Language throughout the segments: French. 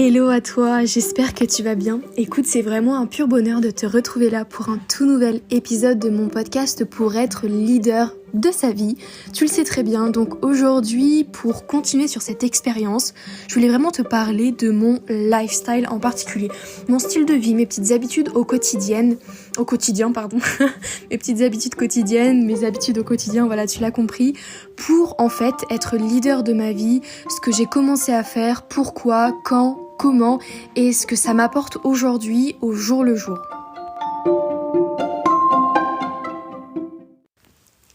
Hello à toi, j'espère que tu vas bien. Écoute, c'est vraiment un pur bonheur de te retrouver là pour un tout nouvel épisode de mon podcast pour être leader de sa vie. Tu le sais très bien, donc aujourd'hui, pour continuer sur cette expérience, je voulais vraiment te parler de mon lifestyle en particulier. Mon style de vie, mes petites habitudes au quotidien, mes petites habitudes quotidiennes, mes habitudes au quotidien, voilà, tu l'as compris, pour en fait être leader de ma vie, ce que j'ai commencé à faire, pourquoi, quand, comment et ce que ça m'apporte aujourd'hui au jour le jour.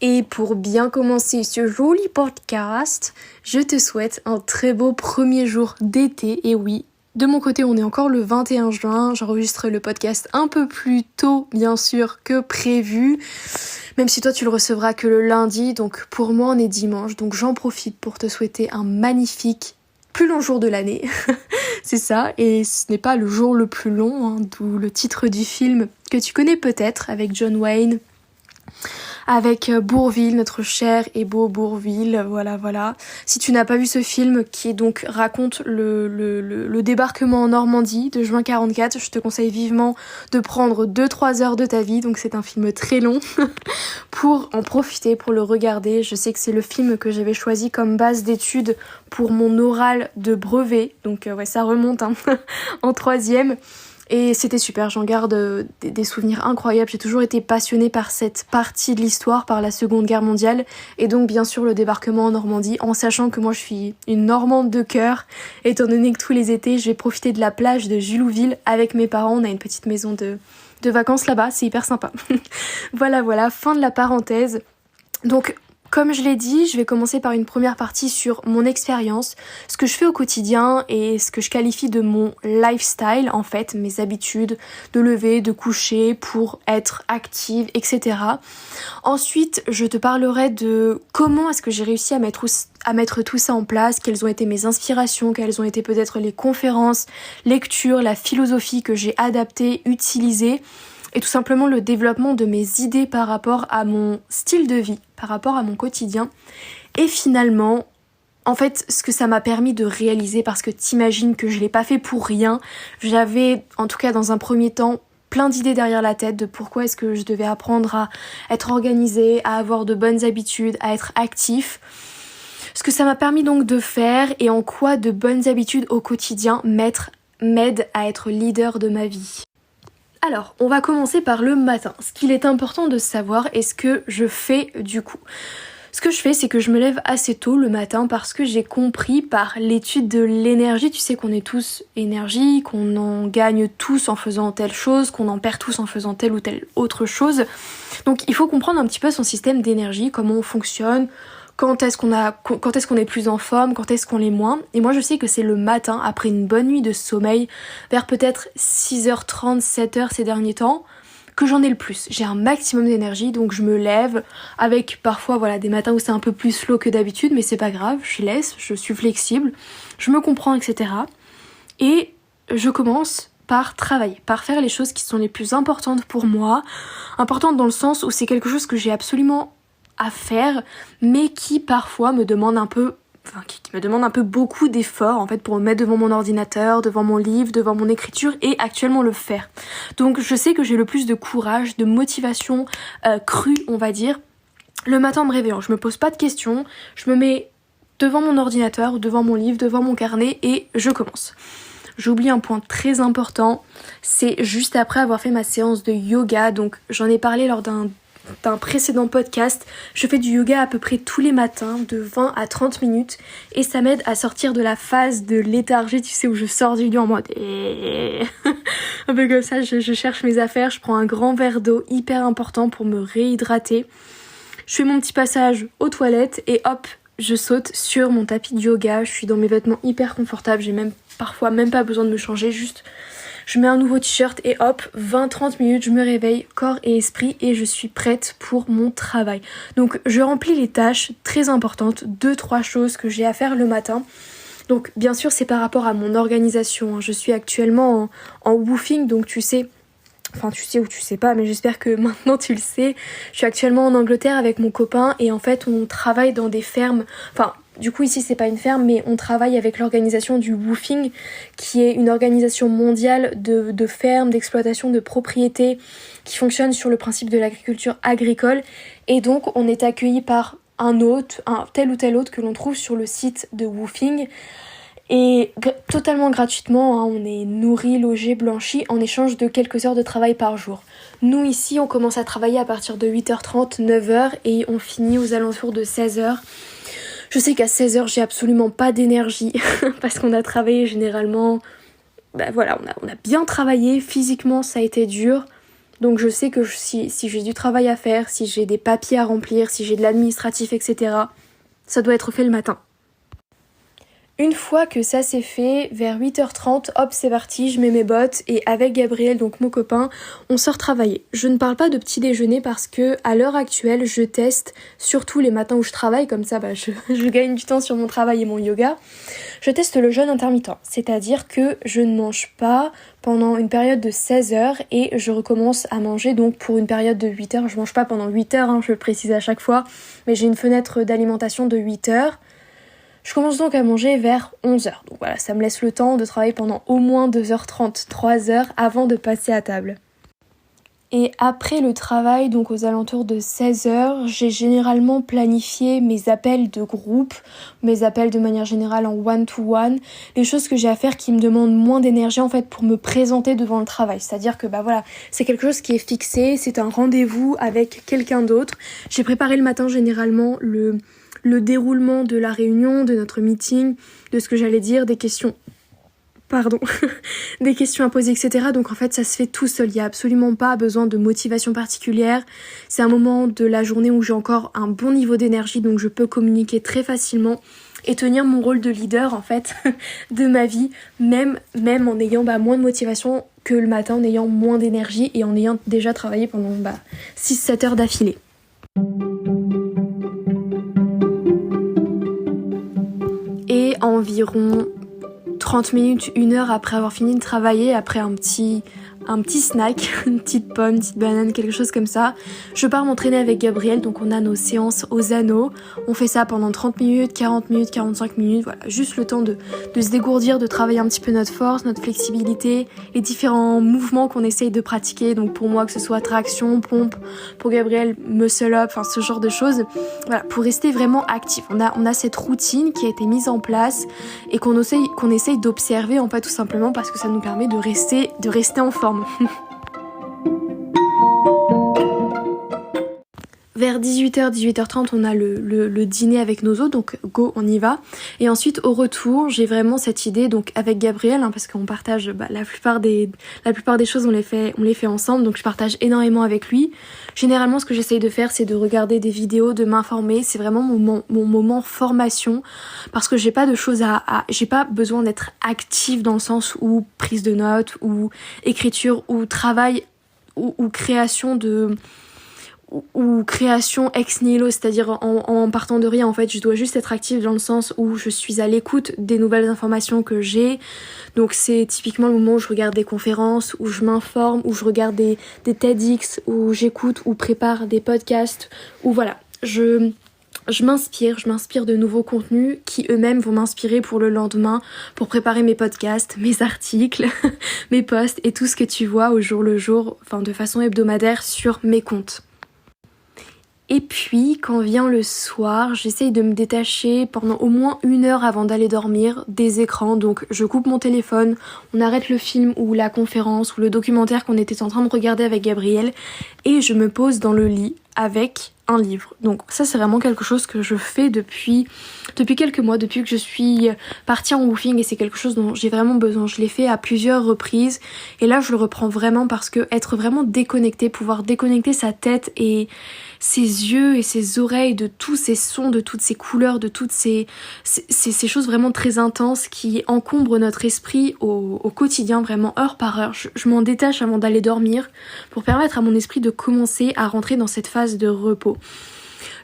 Et pour bien commencer ce joli podcast, je te souhaite un très beau premier jour d'été. Et oui, de mon côté, on est encore le 21 juin. J'enregistre le podcast un peu plus tôt, bien sûr, que prévu. Même si toi, tu le recevras que le lundi. Donc pour moi, on est dimanche. Donc j'en profite pour te souhaiter un magnifique, plus long jour de l'année. C'est ça. Et ce n'est pas le jour le plus long, hein, d'où le titre du film que tu connais peut-être avec John Wayne. Avec Bourvil, notre cher et beau Bourvil, voilà. Si tu n'as pas vu ce film qui donc raconte le débarquement en Normandie de juin 44, je te conseille vivement de prendre 2-3 heures de ta vie, donc c'est un film très long, pour en profiter, pour le regarder. Je sais que c'est le film que j'avais choisi comme base d'études pour mon oral de brevet, donc ça remonte en 3e. Et c'était super, j'en garde des souvenirs incroyables. J'ai toujours été passionnée par cette partie de l'histoire, par la Seconde Guerre mondiale. Et donc bien sûr le débarquement en Normandie, en sachant que moi je suis une Normande de cœur. Étant donné que tous les étés, je vais profiter de la plage de Julouville avec mes parents. On a une petite maison de vacances là-bas, c'est hyper sympa. Voilà, fin de la parenthèse. Donc comme je l'ai dit, je vais commencer par une première partie sur mon expérience, ce que je fais au quotidien et ce que je qualifie de mon lifestyle, en fait, mes habitudes de lever, de coucher pour être active, etc. Ensuite, je te parlerai de comment est-ce que j'ai réussi à mettre tout ça en place, quelles ont été mes inspirations, quelles ont été peut-être les conférences, lectures, la philosophie que j'ai adaptée, utilisée. Et tout simplement le développement de mes idées par rapport à mon style de vie, par rapport à mon quotidien. Et finalement, en fait, ce que ça m'a permis de réaliser, parce que t'imagines que je l'ai pas fait pour rien. J'avais, en tout cas dans un premier temps, plein d'idées derrière la tête de pourquoi est-ce que je devais apprendre à être organisée, à avoir de bonnes habitudes, à être actif. Ce que ça m'a permis donc de faire et en quoi de bonnes habitudes au quotidien m'aident à être leader de ma vie. Alors, on va commencer par le matin. Ce qu'il est important de savoir et ce que je fais du coup. Ce que je fais, c'est que je me lève assez tôt le matin parce que j'ai compris par l'étude de l'énergie, tu sais qu'on est tous énergie, qu'on en gagne tous en faisant telle chose, qu'on en perd tous en faisant telle ou telle autre chose. Donc il faut comprendre un petit peu son système d'énergie, comment on fonctionne, quand est-ce qu'on est plus en forme, quand est-ce qu'on l'est moins. Et moi je sais que c'est le matin, après une bonne nuit de sommeil, vers peut-être 6h30, 7h ces derniers temps, que j'en ai le plus. J'ai un maximum d'énergie, donc je me lève avec parfois des matins où c'est un peu plus slow que d'habitude, mais c'est pas grave, je suis flexible, je me comprends, etc. Et je commence par travailler, par faire les choses qui sont les plus importantes pour moi, importantes dans le sens où c'est quelque chose que j'ai absolument à faire, mais qui parfois me demande un peu beaucoup d'efforts en fait pour me mettre devant mon ordinateur, devant mon livre, devant mon écriture et actuellement le faire. Donc je sais que j'ai le plus de courage, de motivation crue, on va dire, le matin en me réveillant. Je me pose pas de questions, je me mets devant mon ordinateur, devant mon livre, devant mon carnet et je commence. J'oublie un point très important, c'est juste après avoir fait ma séance de yoga, donc j'en ai parlé lors d'un précédent podcast. Je fais du yoga à peu près tous les matins de 20 à 30 minutes et ça m'aide à sortir de la phase de léthargie, tu sais, où je sors du lit en mode un peu comme ça, je cherche mes affaires, je prends un grand verre d'eau hyper important pour me réhydrater. Je fais mon petit passage aux toilettes et hop, je saute sur mon tapis de yoga, je suis dans mes vêtements hyper confortables, j'ai parfois même pas besoin de me changer, juste je mets un nouveau t-shirt et hop, 20-30 minutes, je me réveille, corps et esprit, et je suis prête pour mon travail. Donc je remplis les tâches très importantes, 2-3 choses que j'ai à faire le matin. Donc bien sûr c'est par rapport à mon organisation. Je suis actuellement en woofing, donc tu sais ou tu sais pas, mais j'espère que maintenant tu le sais. Je suis actuellement en Angleterre avec mon copain et en fait on travaille dans des fermes, Du coup ici c'est pas une ferme mais on travaille avec l'organisation du WWOOFing qui est une organisation mondiale de fermes, d'exploitation, de propriétés qui fonctionne sur le principe de l'agriculture agricole et donc on est accueilli par un hôte, tel ou tel hôte que l'on trouve sur le site de WWOOFing et totalement gratuitement, on est nourri, logé, blanchi en échange de quelques heures de travail par jour. Nous ici on commence à travailler à partir de 8h30, 9h et on finit aux alentours de 16h. Je sais qu'à 16h, j'ai absolument pas d'énergie parce qu'on a travaillé généralement... on a bien travaillé, physiquement ça a été dur. Donc je sais que si j'ai du travail à faire, si j'ai des papiers à remplir, si j'ai de l'administratif, etc., ça doit être fait le matin. Une fois que ça c'est fait, vers 8h30, hop c'est parti, je mets mes bottes et avec Gabriel, donc mon copain, on sort travailler. Je ne parle pas de petit déjeuner parce que à l'heure actuelle, je teste, surtout les matins où je travaille, comme ça je gagne du temps sur mon travail et mon yoga, je teste le jeûne intermittent. C'est-à-dire que je ne mange pas pendant une période de 16 heures et je recommence à manger donc pour une période de 8 heures. Je mange pas pendant 8 heures, je le précise à chaque fois, mais j'ai une fenêtre d'alimentation de 8 heures. Je commence donc à manger vers 11h. Donc voilà, ça me laisse le temps de travailler pendant au moins 2h30, 3h avant de passer à table. Et après le travail, donc aux alentours de 16h, j'ai généralement planifié mes appels de groupe, mes appels de manière générale en one-to-one, les choses que j'ai à faire qui me demandent moins d'énergie en fait pour me présenter devant le travail. C'est-à-dire que c'est quelque chose qui est fixé, c'est un rendez-vous avec quelqu'un d'autre. J'ai préparé le matin généralement le déroulement de la réunion, de notre meeting, de ce que j'allais dire, des questions à poser, etc. Donc en fait, ça se fait tout seul. Il n'y a absolument pas besoin de motivation particulière. C'est un moment de la journée où j'ai encore un bon niveau d'énergie, donc je peux communiquer très facilement et tenir mon rôle de leader, en fait, de ma vie, même en ayant moins de motivation que le matin, en ayant moins d'énergie et en ayant déjà travaillé pendant 6-7 heures d'affilée. Et environ 30 minutes, 1 heure après avoir fini de travailler, après un petit snack, une petite pomme, une petite banane, quelque chose comme ça, je pars m'entraîner avec Gabriel, donc on a nos séances aux anneaux, on fait ça pendant 30 minutes, 40 minutes, 45 minutes, voilà, juste le temps de se dégourdir, de travailler un petit peu notre force, notre flexibilité, les différents mouvements qu'on essaye de pratiquer, donc pour moi que ce soit traction, pompe, pour Gabriel muscle up, ce genre de choses, voilà, pour rester vraiment actif. On a cette routine qui a été mise en place et qu'on essaye d'observer en fait tout simplement parce que ça nous permet de rester en forme. Vers 18h, 18h30, on a le dîner avec nos hôtes, donc go, on y va. Et ensuite, au retour, j'ai vraiment cette idée, donc avec Gabriel, parce qu'on partage la plupart des choses, on les fait ensemble, donc je partage énormément avec lui. Généralement, ce que j'essaye de faire, c'est de regarder des vidéos, de m'informer. C'est vraiment mon moment formation, parce que j'ai pas de choses j'ai pas besoin d'être active dans le sens où prise de notes, ou écriture, ou travail, ou création ou création ex nihilo, c'est-à-dire en partant de rien. En fait, je dois juste être active dans le sens où je suis à l'écoute des nouvelles informations que j'ai. Donc c'est typiquement le moment où je regarde des conférences, où je m'informe, où je regarde des TEDx, où j'écoute ou prépare des podcasts, où voilà, je m'inspire de nouveaux contenus qui eux-mêmes vont m'inspirer pour le lendemain, pour préparer mes podcasts, mes articles, mes posts et tout ce que tu vois au jour le jour, de façon hebdomadaire sur mes comptes. Et puis, quand vient le soir, j'essaye de me détacher pendant au moins 1 heure avant d'aller dormir des écrans. Donc, je coupe mon téléphone, on arrête le film ou la conférence ou le documentaire qu'on était en train de regarder avec Gabriel et je me pose dans le lit avec un livre. Donc ça, c'est vraiment quelque chose que je fais depuis quelques mois, depuis que je suis partie en WWOOFing et c'est quelque chose dont j'ai vraiment besoin. Je l'ai fait à plusieurs reprises et là, je le reprends vraiment parce que être vraiment déconnecté, pouvoir déconnecter sa tête et ses yeux et ses oreilles de tous ces sons, de toutes ces couleurs, de toutes ces choses vraiment très intenses qui encombrent notre esprit au quotidien, vraiment heure par heure. Je m'en détache avant d'aller dormir pour permettre à mon esprit de commencer à rentrer dans cette phase de repos.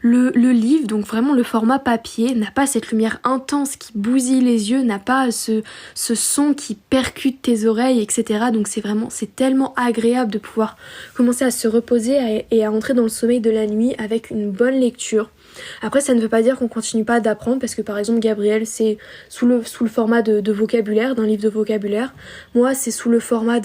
Le livre, donc vraiment le format papier, n'a pas cette lumière intense qui bousille les yeux, n'a pas ce son qui percute tes oreilles, etc. Donc c'est tellement agréable de pouvoir commencer à se reposer et à entrer dans le sommeil de la nuit avec une bonne lecture. Après, ça ne veut pas dire qu'on continue pas d'apprendre, parce que par exemple Gabriel c'est sous le format de vocabulaire, d'un livre de vocabulaire. Moi c'est sous le format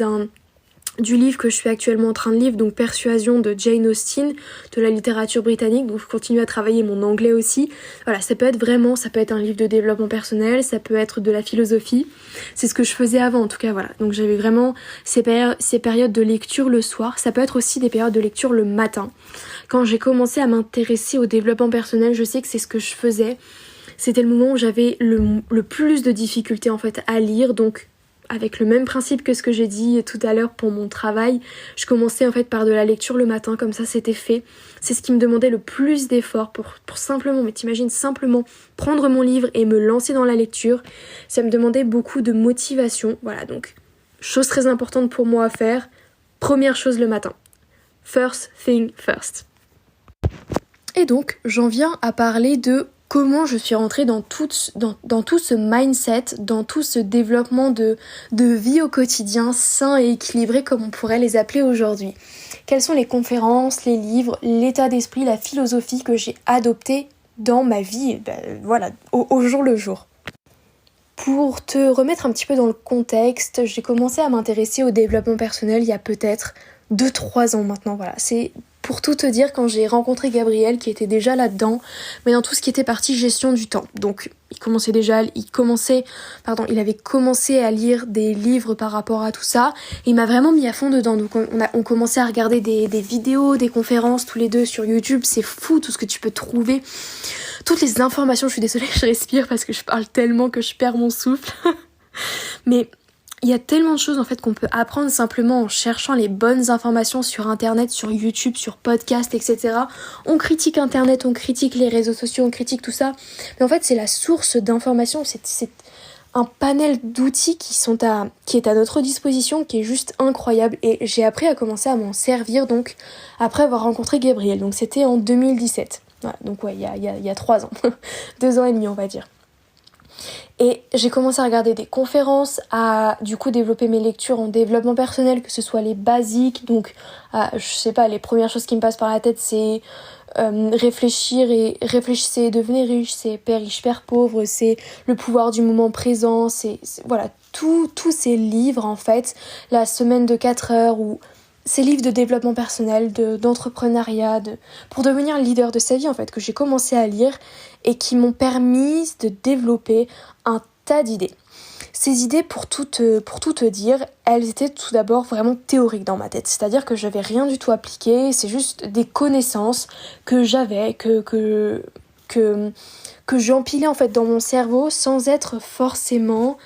du livre que je suis actuellement en train de lire, donc Persuasion de Jane Austen, de la littérature britannique, donc je continue à travailler mon anglais aussi. Voilà, ça peut être un livre de développement personnel, ça peut être de la philosophie, c'est ce que je faisais avant en tout cas, voilà. Donc j'avais vraiment ces périodes de lecture le soir, ça peut être aussi des périodes de lecture le matin. Quand j'ai commencé à m'intéresser au développement personnel, je sais que c'est ce que je faisais, c'était le moment où j'avais le plus de difficultés en fait à lire, donc avec le même principe que ce que j'ai dit tout à l'heure pour mon travail, je commençais en fait par de la lecture le matin, comme ça c'était fait. C'est ce qui me demandait le plus d'efforts pour simplement, mais t'imagines, simplement prendre mon livre et me lancer dans la lecture. Ça me demandait beaucoup de motivation, voilà, donc chose très importante pour moi à faire, première chose le matin. First thing first. Et donc, j'en viens à parler de comment je suis rentrée dans tout ce mindset, dans tout ce développement de vie au quotidien sain et équilibré comme on pourrait les appeler aujourd'hui. Quelles sont les conférences, les livres, l'état d'esprit, la philosophie que j'ai adoptée dans ma vie, au jour le jour. Pour te remettre un petit peu dans le contexte, j'ai commencé à m'intéresser au développement personnel il y a peut-être 2-3 ans maintenant, voilà. C'est pour tout te dire quand j'ai rencontré Gabriel qui était déjà là-dedans, mais dans tout ce qui était partie gestion du temps. Donc il avait commencé à lire des livres par rapport à tout ça, et il m'a vraiment mis à fond dedans. Donc on commençait à regarder des vidéos, des conférences tous les deux sur YouTube, c'est fou tout ce que tu peux trouver. Toutes les informations, je suis désolée, je respire parce que je parle tellement que je perds mon souffle. Mais il y a tellement de choses en fait qu'on peut apprendre simplement en cherchant les bonnes informations sur internet, sur YouTube, sur podcast, etc. On critique internet, on critique les réseaux sociaux, on critique tout ça. Mais en fait c'est la source d'informations, c'est un panel d'outils qui est à notre disposition, qui est juste incroyable. Et j'ai appris à commencer à m'en servir donc après avoir rencontré Gabriel. Donc c'était en 2017. Voilà, donc ouais, il y a 3 ans. 2 ans et demi on va dire. Et j'ai commencé à regarder des conférences, à du coup développer mes lectures en développement personnel, que ce soit les basiques, donc les premières choses qui me passent par la tête c'est réfléchissez et devenez riche, c'est Père riche, Père pauvre, c'est le pouvoir du moment présent, c'est voilà, tous ces livres en fait, la semaine de 4 heures ou ces livres de développement personnel, d'entrepreneuriat, pour devenir leader de sa vie en fait, que j'ai commencé à lire et qui m'ont permis de développer un tas d'idées. Ces idées, pour tout te dire, elles étaient tout d'abord vraiment théoriques dans ma tête. C'est-à-dire que j'avais rien du tout appliqué, c'est juste des connaissances que j'avais, que j'empilais en fait dans mon cerveau sans être forcément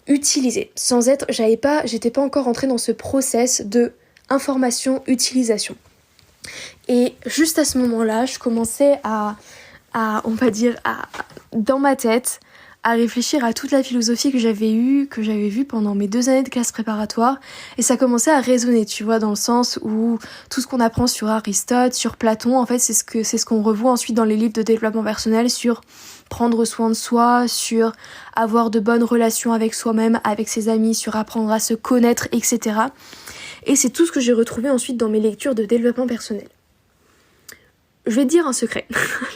utilisée. J'étais pas encore entrée dans ce process de information, utilisation. Et juste à ce moment-là, je commençais dans ma tête, à réfléchir à toute la philosophie que j'avais vue pendant mes 2 années de classe préparatoire, et ça commençait à résonner, tu vois, dans le sens où tout ce qu'on apprend sur Aristote, sur Platon, en fait, c'est ce qu'on revoit ensuite dans les livres de développement personnel sur prendre soin de soi, sur avoir de bonnes relations avec soi-même, avec ses amis, sur apprendre à se connaître, etc. Et c'est tout ce que j'ai retrouvé ensuite dans mes lectures de développement personnel. Je vais te dire un secret,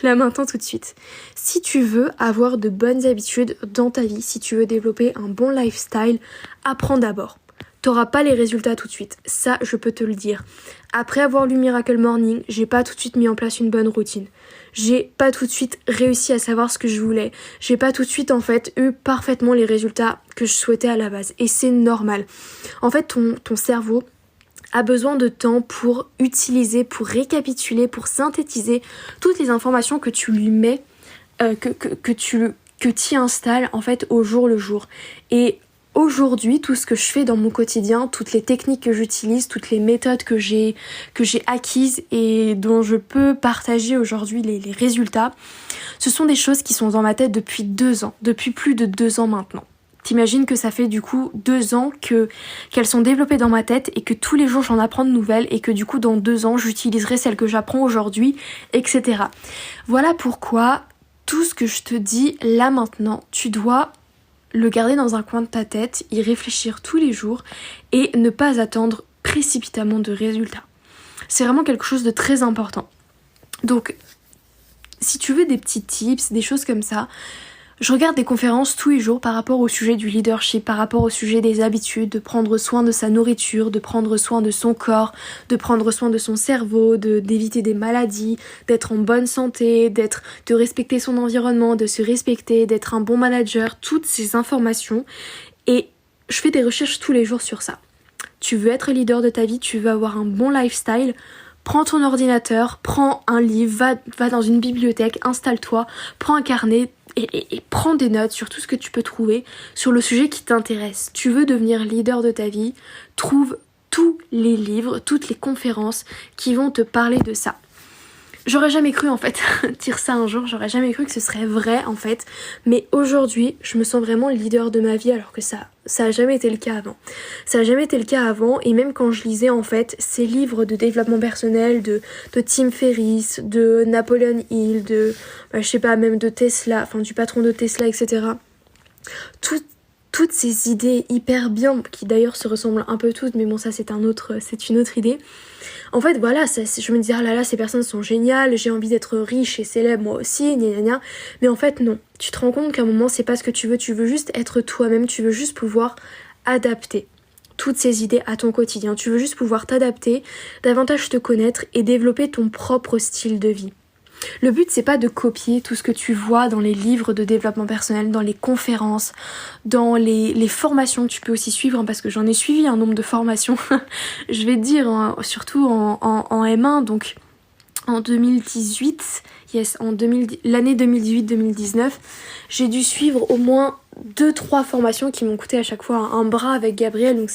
là maintenant tout de suite. Si tu veux avoir de bonnes habitudes dans ta vie, si tu veux développer un bon lifestyle, apprends d'abord. T'auras pas les résultats tout de suite, ça je peux te le dire. Après avoir lu Miracle Morning, j'ai pas tout de suite mis en place une bonne routine. J'ai pas tout de suite réussi à savoir ce que je voulais. J'ai pas tout de suite en fait eu parfaitement les résultats que je souhaitais à la base. Et c'est normal. En fait ton cerveau a besoin de temps pour utiliser, pour récapituler, pour synthétiser toutes les informations que tu lui mets, que tu y installes en fait au jour le jour. Et aujourd'hui, tout ce que je fais dans mon quotidien, toutes les techniques que j'utilise, toutes les méthodes que j'ai acquises et dont je peux partager aujourd'hui les résultats, ce sont des choses qui sont dans ma tête depuis 2 ans, depuis plus de 2 ans maintenant. T'imagines que ça fait du coup 2 ans qu'elles sont développées dans ma tête et que tous les jours j'en apprends de nouvelles et que du coup dans 2 ans j'utiliserai celles que j'apprends aujourd'hui, etc. Voilà pourquoi tout ce que je te dis là maintenant, tu dois le garder dans un coin de ta tête, y réfléchir tous les jours et ne pas attendre précipitamment de résultats. C'est vraiment quelque chose de très important. Donc, si tu veux des petits tips, des choses comme ça, je regarde des conférences tous les jours par rapport au sujet du leadership, par rapport au sujet des habitudes, de prendre soin de sa nourriture, de prendre soin de son corps, de prendre soin de son cerveau, d'éviter des maladies, d'être en bonne santé, de respecter son environnement, de se respecter, d'être un bon manager, toutes ces informations. Et je fais des recherches tous les jours sur ça. Tu veux être leader de ta vie, tu veux avoir un bon lifestyle, prends ton ordinateur, prends un livre, va dans une bibliothèque, installe-toi, prends un carnet et prends des notes sur tout ce que tu peux trouver sur le sujet qui t'intéresse. Tu veux devenir leader de ta vie, trouve tous les livres, toutes les conférences qui vont te parler de ça. J'aurais jamais cru en fait dire ça un jour, j'aurais jamais cru que ce serait vrai en fait, mais aujourd'hui je me sens vraiment leader de ma vie alors que ça a jamais été le cas avant. Ça a jamais été le cas avant et même quand je lisais en fait ces livres de développement personnel de Tim Ferriss, de Napoleon Hill, je sais pas, même de Tesla, enfin du patron de Tesla, etc. Toutes ces idées hyper bien, qui d'ailleurs se ressemblent un peu toutes, mais bon ça c'est une autre idée. En fait voilà, je me disais ah là là ces personnes sont géniales, j'ai envie d'être riche et célèbre moi aussi, gna gna gna. Mais en fait non, tu te rends compte qu'à un moment c'est pas ce que tu veux juste être toi-même, tu veux juste pouvoir adapter toutes ces idées à ton quotidien, tu veux juste pouvoir t'adapter, davantage te connaître et développer ton propre style de vie. Le but c'est pas de copier tout ce que tu vois dans les livres de développement personnel, dans les conférences, dans les formations que tu peux aussi suivre, parce que j'en ai suivi un nombre de formations, je vais te dire, surtout en M1, donc en 2018, l'année 2018-2019, j'ai dû suivre au moins 2-3 formations qui m'ont coûté à chaque fois un bras avec Gabriel, donc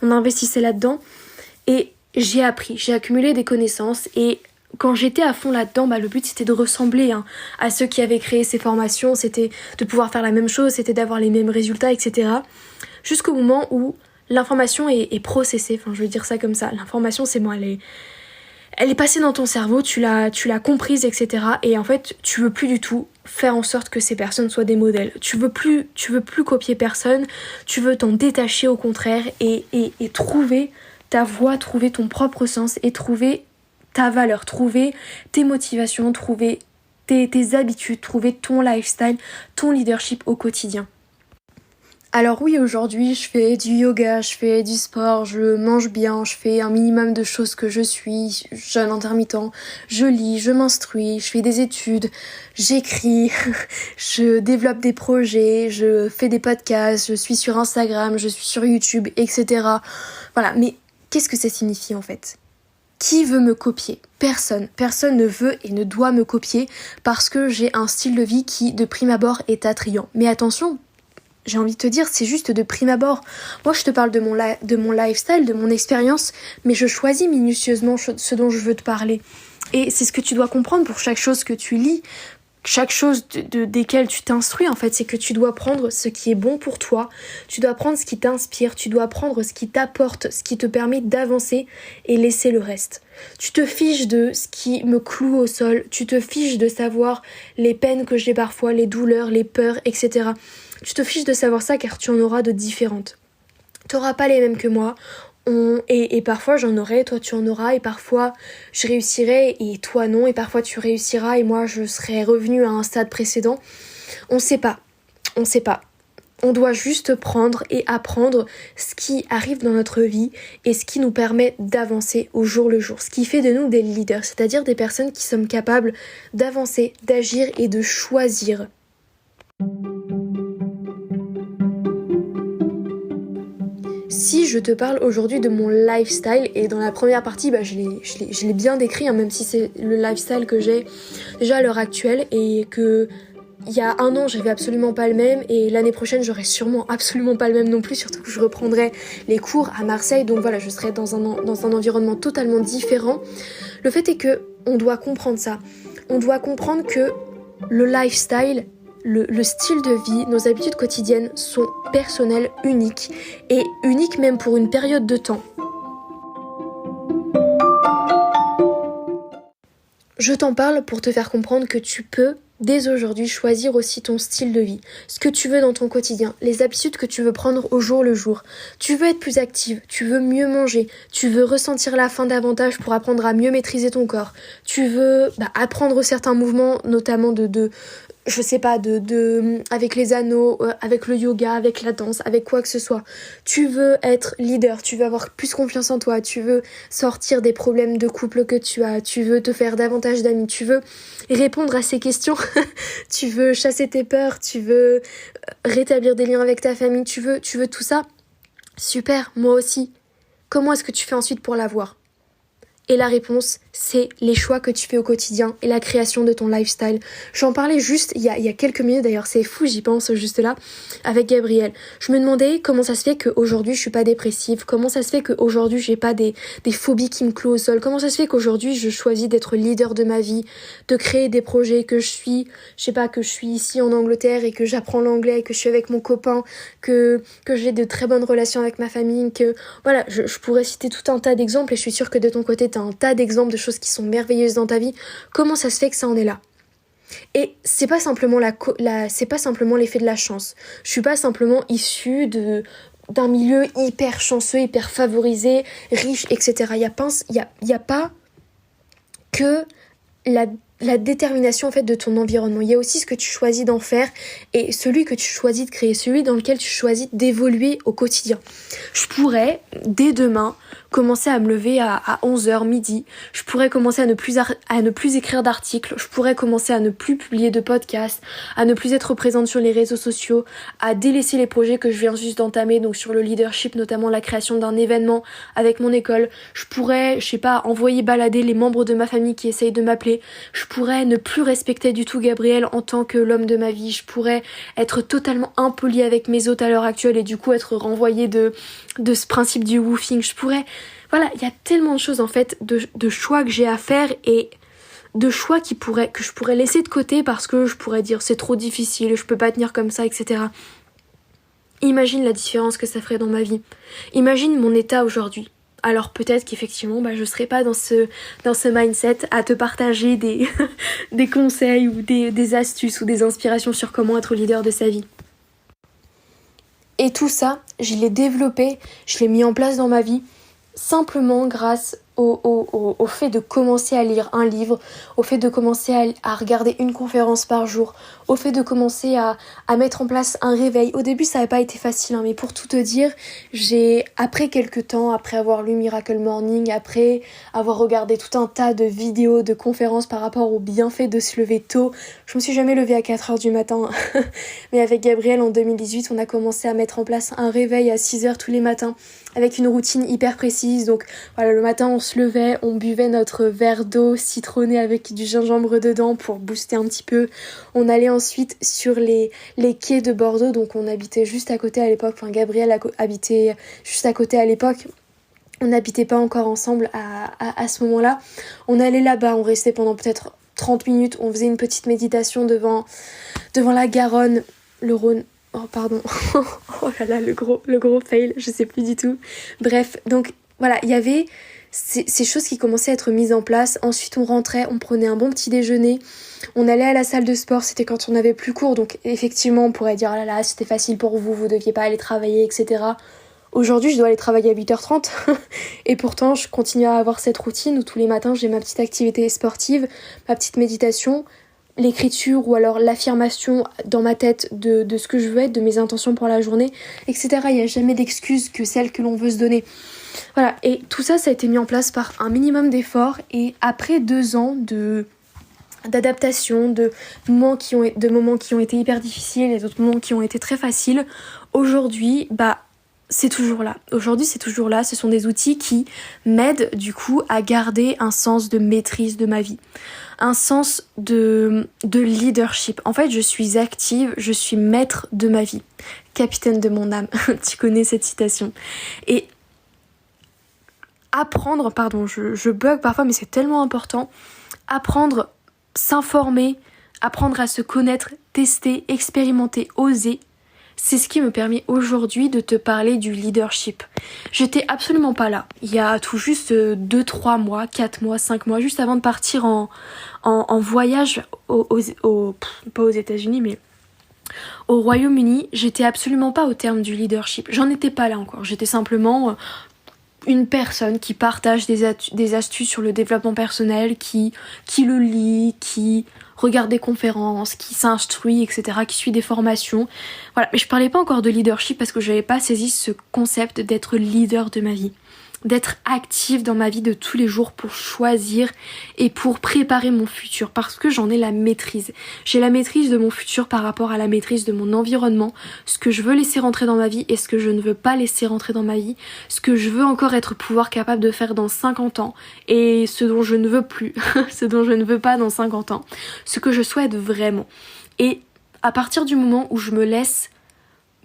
on investissait là-dedans, et j'ai appris, j'ai accumulé des connaissances, et quand j'étais à fond là-dedans, le but c'était de ressembler à ceux qui avaient créé ces formations, c'était de pouvoir faire la même chose, c'était d'avoir les mêmes résultats, etc. Jusqu'au moment où l'information est processée, enfin je vais dire ça comme ça, l'information c'est bon, elle est passée dans ton cerveau, tu l'as comprise, etc. Et en fait, tu veux plus du tout faire en sorte que ces personnes soient des modèles. Tu veux plus copier personne, tu veux t'en détacher au contraire et trouver ta voie, trouver ton propre sens et trouver ta valeur, trouver tes motivations, trouver tes habitudes, trouver ton lifestyle, ton leadership au quotidien. Alors oui, aujourd'hui, je fais du yoga, je fais du sport, je mange bien, je fais un minimum de choses que je suis, jeûne intermittent, je lis, je m'instruis, je fais des études, j'écris, je développe des projets, je fais des podcasts, je suis sur Instagram, je suis sur YouTube, etc. Voilà, mais qu'est-ce que ça signifie en fait ? Qui veut me copier ? Personne. Personne ne veut et ne doit me copier parce que j'ai un style de vie qui, de prime abord, est attrayant. Mais attention, j'ai envie de te dire, c'est juste de prime abord. Moi, je te parle de mon lifestyle, de mon expérience, mais je choisis minutieusement ce dont je veux te parler. Et c'est ce que tu dois comprendre pour chaque chose que tu lis, chaque chose desquelles tu t'instruis, en fait, c'est que tu dois prendre ce qui est bon pour toi, tu dois prendre ce qui t'inspire, tu dois prendre ce qui t'apporte, ce qui te permet d'avancer et laisser le reste. Tu te fiches de ce qui me cloue au sol, tu te fiches de savoir les peines que j'ai parfois, les douleurs, les peurs, etc. Tu te fiches de savoir ça car tu en auras de différentes. Tu n'auras pas les mêmes que moi. Et parfois j'en aurai, toi tu en auras, et parfois je réussirai et toi non, et parfois tu réussiras et moi je serai revenue à un stade précédent. On sait pas. On doit juste prendre et apprendre ce qui arrive dans notre vie et ce qui nous permet d'avancer au jour le jour. Ce qui fait de nous des leaders, c'est-à-dire des personnes qui sommes capables d'avancer, d'agir et de choisir. Si je te parle aujourd'hui de mon lifestyle, et dans la première partie, je l'ai bien décrit, même si c'est le lifestyle que j'ai déjà à l'heure actuelle, et que il y a un an, j'avais absolument pas le même, et l'année prochaine, j'aurai sûrement absolument pas le même non plus, surtout que je reprendrai les cours à Marseille, donc voilà, je serai dans un environnement totalement différent. Le fait est que on doit comprendre ça. On doit comprendre que le lifestyle, le style de vie, nos habitudes quotidiennes sont personnelles, uniques, et uniques même pour une période de temps. Je t'en parle pour te faire comprendre que tu peux dès aujourd'hui, choisir aussi ton style de vie, ce que tu veux dans ton quotidien, les habitudes que tu veux prendre au jour le jour. Tu veux être plus active, tu veux mieux manger, tu veux ressentir la faim davantage pour apprendre à mieux maîtriser ton corps. Tu veux apprendre certains mouvements, notamment je sais pas, avec les anneaux, avec le yoga, avec la danse, avec quoi que ce soit. Tu veux être leader, tu veux avoir plus confiance en toi, tu veux sortir des problèmes de couple que tu as, tu veux te faire davantage d'amis, tu veux répondre à ces questions, tu veux chasser tes peurs, tu veux rétablir des liens avec ta famille, tu veux tout ça. Super, moi aussi. Comment est-ce que tu fais ensuite pour l'avoir ? Et la réponse, c'est les choix que tu fais au quotidien et la création de ton lifestyle. J'en parlais juste il y a quelques minutes, d'ailleurs c'est fou, j'y pense juste là, avec Gabriel. Je me demandais comment ça se fait qu'aujourd'hui je suis pas dépressive, comment ça se fait qu'aujourd'hui j'ai pas des phobies qui me clouent au sol, comment ça se fait qu'aujourd'hui je choisis d'être leader de ma vie, de créer des projets, que je suis ici en Angleterre et que j'apprends l'anglais, que je suis avec mon copain, que j'ai de très bonnes relations avec ma famille, que voilà, je pourrais citer tout un tas d'exemples et je suis sûre que de ton côté t'as un tas d'exemples de choses qui sont merveilleuses dans ta vie. Comment ça se fait que ça en est là ? Et c'est pas simplement c'est pas simplement l'effet de la chance. Je suis pas simplement issue d'un milieu hyper chanceux, hyper favorisé, riche, etc. Il y a pas que la détermination en fait de ton environnement. Il y a aussi ce que tu choisis d'en faire et celui que tu choisis de créer, celui dans lequel tu choisis d'évoluer au quotidien. Je pourrais, dès demain, commencer à me lever à 11h midi. Je pourrais commencer à ne plus écrire d'articles. Je pourrais commencer à ne plus publier de podcasts, à ne plus être présente sur les réseaux sociaux, à délaisser les projets que je viens juste d'entamer, donc sur le leadership, notamment la création d'un événement avec mon école. Je pourrais, envoyer balader les membres de ma famille qui essayent de m'appeler. Je pourrais ne plus respecter du tout Gabriel en tant que l'homme de ma vie. Je pourrais être totalement impolie avec mes hôtes à l'heure actuelle et du coup être renvoyée de ce principe du woofing. Voilà, il y a tellement de choses en fait, de choix que j'ai à faire et de choix que je pourrais laisser de côté parce que je pourrais dire c'est trop difficile, je peux pas tenir comme ça, etc. Imagine la différence que ça ferait dans ma vie. Imagine mon état aujourd'hui. Alors peut-être qu'effectivement je serais pas dans ce mindset à te partager des conseils ou des astuces ou des inspirations sur comment être leader de sa vie. Et tout ça, je l'ai développé, je l'ai mis en place dans ma vie simplement grâce au fait de commencer à lire un livre, au fait de commencer à regarder une conférence par jour, au fait de commencer à mettre en place un réveil. Au début, ça n'a pas été facile, mais pour tout te dire, après quelques temps, après avoir lu Miracle Morning, après avoir regardé tout un tas de vidéos, de conférences par rapport aux bienfaits de se lever tôt, je me suis jamais levée à 4h du matin, mais avec Gabriel en 2018, on a commencé à mettre en place un réveil à 6h tous les matins, avec une routine hyper précise. Donc voilà, le matin on se levait, on buvait notre verre d'eau citronnée avec du gingembre dedans pour booster un petit peu. On allait ensuite sur les quais de Bordeaux, donc on habitait juste à côté à l'époque, Gabriel habitait juste à côté à l'époque. On n'habitait pas encore ensemble à ce moment-là. On allait là-bas, on restait pendant peut-être 30 minutes, on faisait une petite méditation devant la Garonne, le Rhône. Oh pardon, oh là là, le gros fail, je sais plus du tout. Bref, donc voilà, il y avait ces choses qui commençaient à être mises en place. Ensuite on rentrait, on prenait un bon petit déjeuner, on allait à la salle de sport, c'était quand on avait plus cours, donc effectivement on pourrait dire, ah là là, c'était facile pour vous deviez pas aller travailler, etc. Aujourd'hui je dois aller travailler à 8h30 et pourtant je continue à avoir cette routine où tous les matins j'ai ma petite activité sportive, ma petite méditation, l'écriture ou alors l'affirmation dans ma tête de ce que je veux être, de mes intentions pour la journée, etc. Il n'y a jamais d'excuse que celle que l'on veut se donner. Voilà, et tout ça, ça a été mis en place par un minimum d'efforts et après 2 ans d'adaptation, de moments qui ont été hyper difficiles et d'autres moments qui ont été très faciles, aujourd'hui, c'est toujours là. Aujourd'hui, c'est toujours là. Ce sont des outils qui m'aident du coup à garder un sens de maîtrise de ma vie. Un sens de leadership. En fait, je suis active, je suis maître de ma vie. Capitaine de mon âme. Tu connais cette citation. Et apprendre, je bug parfois, mais c'est tellement important. Apprendre, s'informer, apprendre à se connaître, tester, expérimenter, oser. c'est ce qui me permet aujourd'hui de te parler du leadership. J'étais absolument pas là. Il y a tout juste 2, 3 mois, 4 mois, 5 mois, juste avant de partir en voyage pas aux États-Unis, mais au Royaume-Uni, j'étais absolument pas au terme du leadership. J'en étais pas là encore. J'étais simplement une personne qui partage des astuces sur le développement personnel, qui le lit, qui regarde des conférences, qui s'instruit, etc., qui suit des formations. Voilà, mais je parlais pas encore de leadership parce que j'avais pas saisi ce concept d'être leader de ma vie. D'être active dans ma vie de tous les jours pour choisir et pour préparer mon futur parce que j'en ai la maîtrise. J'ai la maîtrise de mon futur par rapport à la maîtrise de mon environnement, ce que je veux laisser rentrer dans ma vie et ce que je ne veux pas laisser rentrer dans ma vie, ce que je veux encore pouvoir capable de faire dans 50 ans et ce dont je ne veux plus, ce dont je ne veux pas dans 50 ans, ce que je souhaite vraiment. Et à partir du moment où je me laisse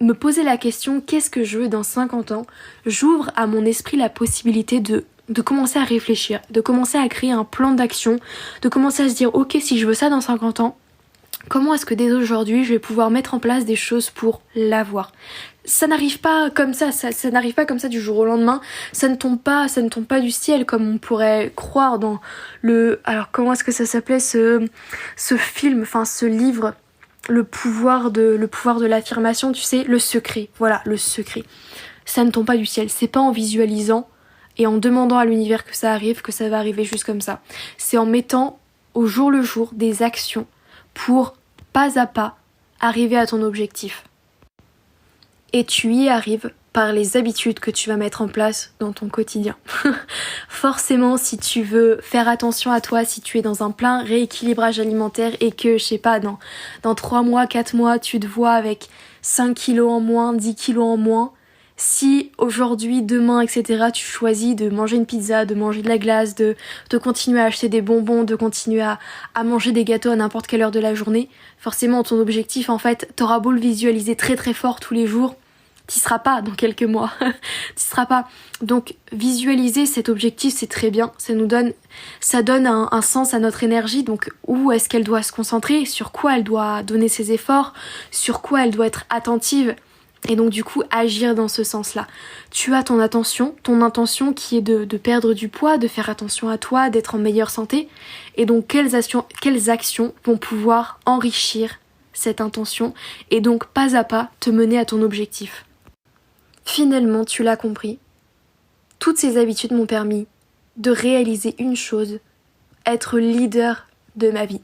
me poser la question qu'est-ce que je veux dans 50 ans, j'ouvre à mon esprit la possibilité de commencer à réfléchir, de commencer à créer un plan d'action, de commencer à se dire ok, si je veux ça dans 50 ans, comment est-ce que dès aujourd'hui je vais pouvoir mettre en place des choses pour l'avoir. Ça n'arrive pas comme ça n'arrive pas comme ça du jour au lendemain, ça ne tombe pas du ciel comme on pourrait croire dans alors comment est-ce que ça s'appelait ce film, enfin ce livre, le pouvoir de l'affirmation, tu sais, le secret. Voilà, le secret. Ça ne tombe pas du ciel. C'est pas en visualisant et en demandant à l'univers que ça arrive, que ça va arriver juste comme ça. C'est en mettant au jour le jour des actions pour, pas à pas, arriver à ton objectif. Et tu y arrives par les habitudes que tu vas mettre en place dans ton quotidien. Forcément, si tu veux faire attention à toi, si tu es dans un plein rééquilibrage alimentaire et que, je sais pas, dans 3 mois, 4 mois, tu te vois avec 5 kilos en moins, 10 kilos en moins, si aujourd'hui, demain, etc., tu choisis de manger une pizza, de manger de la glace, de continuer à acheter des bonbons, de continuer à manger des gâteaux à n'importe quelle heure de la journée, forcément ton objectif, en fait, t'auras beau le visualiser très très fort tous les jours, t'y seras pas dans quelques mois, t'y seras pas. Donc visualiser cet objectif, c'est très bien, ça donne un sens à notre énergie, donc où est-ce qu'elle doit se concentrer, sur quoi elle doit donner ses efforts, sur quoi elle doit être attentive, et donc du coup agir dans ce sens-là. Tu as ton intention qui est de perdre du poids, de faire attention à toi, d'être en meilleure santé, et donc quelles actions vont pouvoir enrichir cette intention, et donc pas à pas te mener à ton objectif. Finalement, tu l'as compris, toutes ces habitudes m'ont permis de réaliser une chose, être leader de ma vie.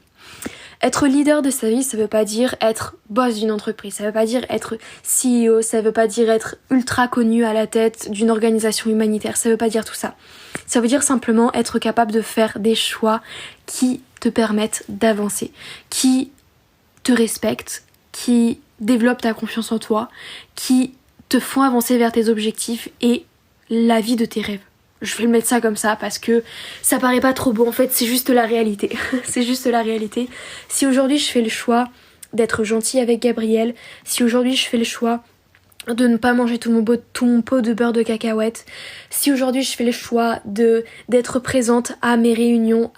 Être leader de sa vie, ça veut pas dire être boss d'une entreprise, ça veut pas dire être CEO, ça veut pas dire être ultra connu à la tête d'une organisation humanitaire, ça veut pas dire tout ça. Ça veut dire simplement être capable de faire des choix qui te permettent d'avancer, qui te respectent, qui développent ta confiance en toi, qui te font avancer vers tes objectifs et la vie de tes rêves. Je vais le mettre ça comme ça parce que ça paraît pas trop beau, en fait c'est juste la réalité. C'est juste la réalité. Si aujourd'hui je fais le choix d'être gentille avec Gabriel, si aujourd'hui je fais le choix de ne pas manger tout mon pot de beurre de cacahuète, si aujourd'hui je fais le choix d'être présente à mes réunions,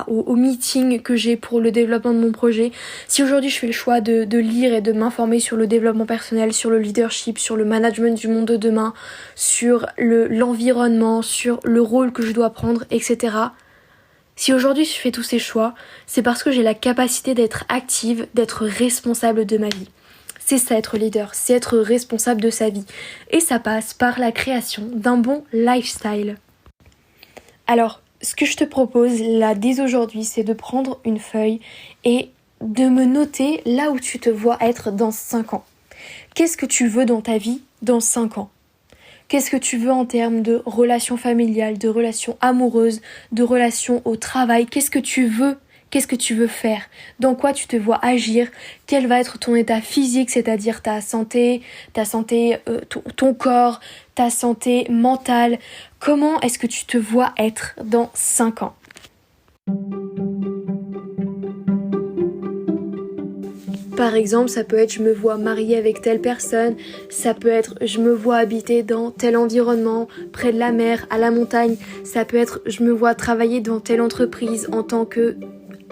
au meeting que j'ai pour le développement de mon projet, si aujourd'hui je fais le choix de lire et de m'informer sur le développement personnel, sur le leadership, sur le management du monde de demain, sur l'environnement, sur le rôle que je dois prendre, etc. Si aujourd'hui je fais tous ces choix, c'est parce que j'ai la capacité d'être active, d'être responsable de ma vie. C'est ça être leader, c'est être responsable de sa vie. Et ça passe par la création d'un bon lifestyle. Alors, ce que je te propose là dès aujourd'hui, c'est de prendre une feuille et de me noter là où tu te vois être dans 5 ans. Qu'est-ce que tu veux dans ta vie dans 5 ans ? Qu'est-ce que tu veux en termes de relations familiales, de relations amoureuses, de relations au travail ? Qu'est-ce que tu veux ? Qu'est-ce que tu veux faire ? Dans quoi tu te vois agir ? Quel va être ton état physique, c'est-à-dire ta santé, ton corps, ta santé mentale ? Comment est-ce que tu te vois être dans 5 ans ? Par exemple, ça peut être je me vois mariée avec telle personne, ça peut être je me vois habiter dans tel environnement, près de la mer, à la montagne, ça peut être je me vois travailler dans telle entreprise en tant que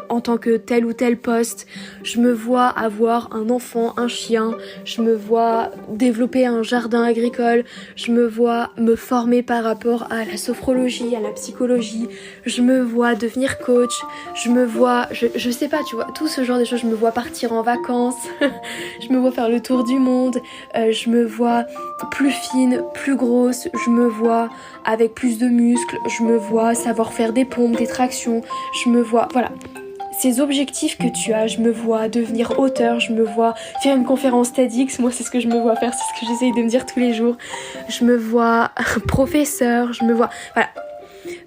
en tant que tel ou tel poste, je me vois avoir un enfant, un chien, je me vois développer un jardin agricole, je me vois me former par rapport à la sophrologie, à la psychologie, je me vois devenir coach, je me vois, je sais pas, tu vois, tout ce genre de choses, je me vois partir en vacances, je me vois faire le tour du monde, je me vois plus fine, plus grosse, je me vois avec plus de muscles, je me vois savoir faire des pompes, des tractions, je me vois, voilà. Ces objectifs que tu as, je me vois devenir auteur, je me vois faire une conférence TEDx, moi c'est ce que je me vois faire, c'est ce que j'essaye de me dire tous les jours. Je me vois professeur, je me vois... Voilà.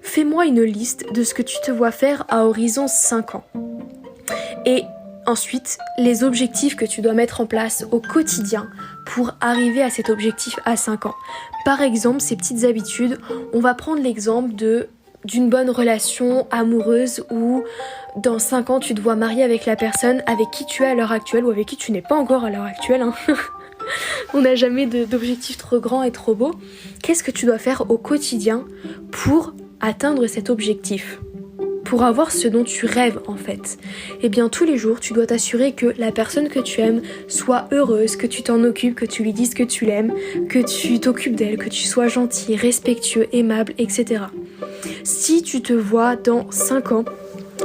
Fais-moi une liste de ce que tu te vois faire à horizon 5 ans. Et ensuite, les objectifs que tu dois mettre en place au quotidien pour arriver à cet objectif à 5 ans. Par exemple, ces petites habitudes, on va prendre l'exemple d'une bonne relation amoureuse où dans 5 ans tu te vois marier avec la personne avec qui tu es à l'heure actuelle ou avec qui tu n'es pas encore à l'heure actuelle. On n'a jamais d'objectif trop grand et trop beau. Qu'est-ce que tu dois faire au quotidien pour atteindre cet objectif ? Pour avoir ce dont tu rêves en fait. Eh bien tous les jours tu dois t'assurer que la personne que tu aimes soit heureuse, que tu t'en occupes, que tu lui dises que tu l'aimes, que tu t'occupes d'elle, que tu sois gentil, respectueux, aimable, etc. Si tu te vois dans 5 ans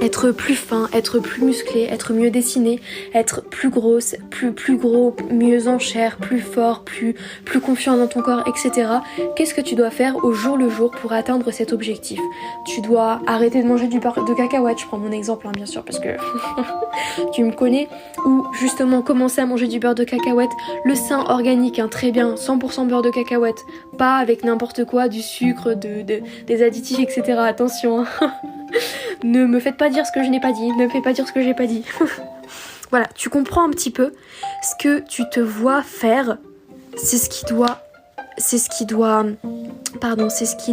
être plus fin, être plus musclé, être mieux dessiné, être plus grosse, plus gros, mieux en chair, plus fort, plus confiant dans ton corps, etc. Qu'est-ce que tu dois faire au jour le jour pour atteindre cet objectif ? Tu dois arrêter de manger du beurre de cacahuète, je prends mon exemple bien sûr parce que tu me connais, ou justement commencer à manger du beurre de cacahuète, le sein organique, très bien, 100% beurre de cacahuète, pas avec n'importe quoi, du sucre, des additifs, etc. Attention, Ne me faites pas dire ce que je n'ai pas dit, ne me faites pas dire ce que j'ai pas dit. Voilà, tu comprends un petit peu ce que tu te vois faire, c'est ce qui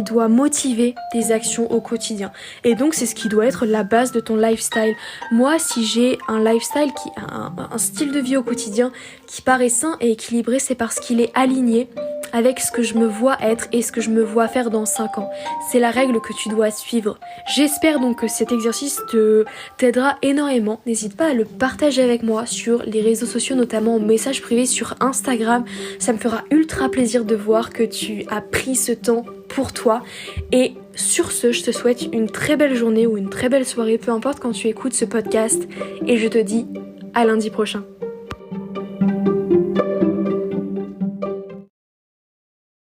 doit motiver tes actions au quotidien. Et donc c'est ce qui doit être la base de ton lifestyle. Moi, si j'ai un lifestyle, un style de vie au quotidien qui paraît sain et équilibré, c'est parce qu'il est aligné avec ce que je me vois être et ce que je me vois faire dans 5 ans. C'est la règle que tu dois suivre. J'espère donc que cet exercice t'aidera énormément. N'hésite pas à le partager avec moi sur les réseaux sociaux, notamment en message privé sur Instagram. Ça me fera ultra plaisir de voir que tu as pris ce temps pour toi. Et sur ce, je te souhaite une très belle journée ou une très belle soirée, peu importe quand tu écoutes ce podcast. Et je te dis à lundi prochain.